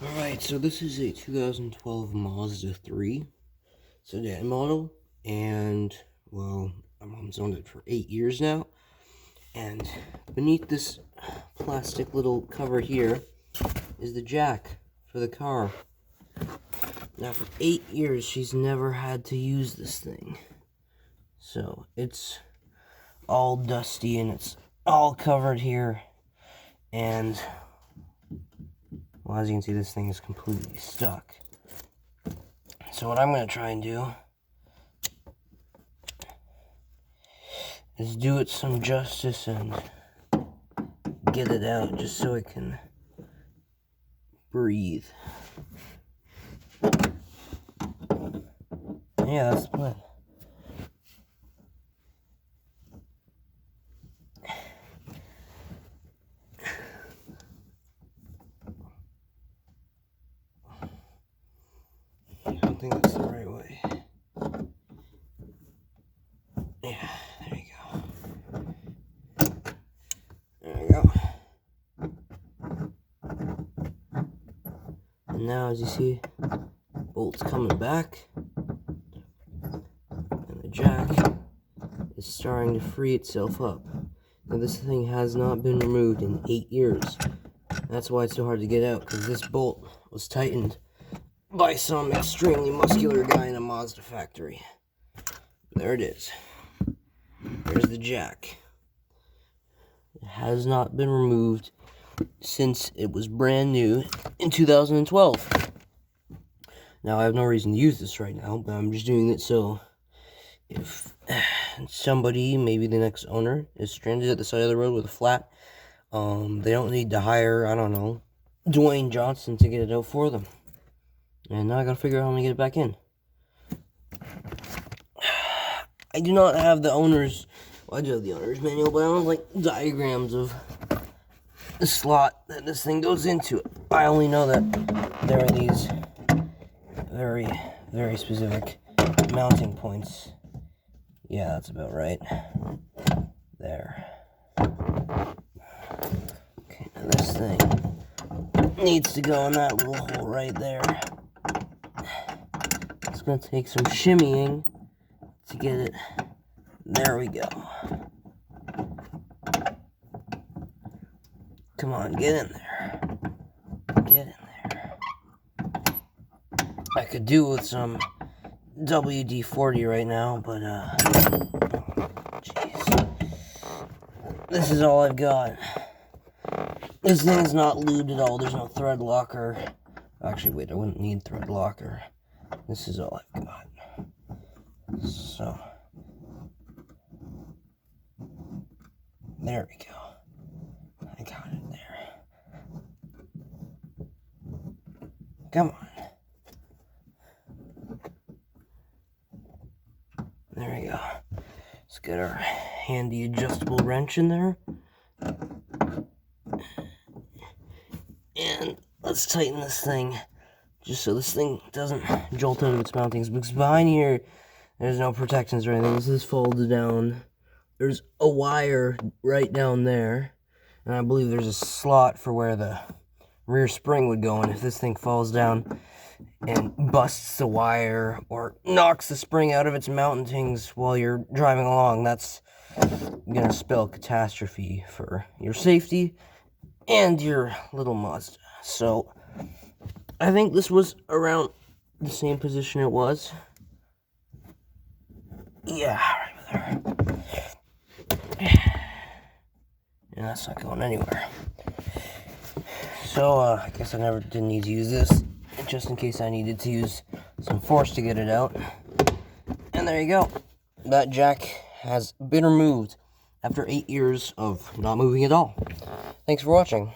Alright, so this is a 2012 Mazda 3 sedan model, and, well, my mom's owned it for 8 years now, and beneath this plastic little cover here is the jack for the car. Now, for 8 years, she's never had to use this thing, so it's all dusty, and it's all covered here, and well, as you can see, this thing is completely stuck. So what I'm going to try and do is do it some justice and get it out just so it can breathe. Yeah, that's the plan. I don't think that's the right way. Yeah, there you go. There we go. And now, as you see, bolt's coming back, and the jack is starting to free itself up. Now, this thing has not been removed in 8 years. That's why it's so hard to get out, because this bolt was tightened by some extremely muscular guy in a Mazda factory. There it is. There's the jack. It has not been removed since it was brand new in 2012. Now, I have no reason to use this right now, but I'm just doing it so if somebody, maybe the next owner, is stranded at the side of the road with a flat, they don't need to hire, I don't know, Dwayne Johnson to get it out for them. And now I gotta figure out how I'm gonna get it back in. I do not have the owner's, well, I do have the owner's manual, but I don't have, like, diagrams of the slot that this thing goes into. I only know that there are these very, very specific mounting points. Yeah, that's about right. There. Okay, now this thing needs to go in that little hole right there. It's going to take some shimmying to get it. There we go. Come on, get in there. Get in there. I could do with some WD-40 right now, but, jeez. This is all I've got. This thing's not lubed at all. There's no thread locker. Actually, wait, I wouldn't need thread locker. This is all I've got. So, there we go. I got it there. Come on. There we go. Let's get our handy adjustable wrench in there. And let's tighten this thing, just so this thing doesn't jolt out of its mountings, because behind here, there's no protections or anything. This is folded down. There's a wire right down there, and I believe there's a slot for where the rear spring would go in if this thing falls down and busts the wire or knocks the spring out of its mountings while you're driving along. That's gonna spell catastrophe for your safety and your little Mazda. So, I think this was around the same position it was. Yeah, right there. And that's not going anywhere. So, I guess I didn't need to use this, just in case I needed to use some force to get it out. And there you go. That jack has been removed after 8 years of not moving at all. Thanks for watching.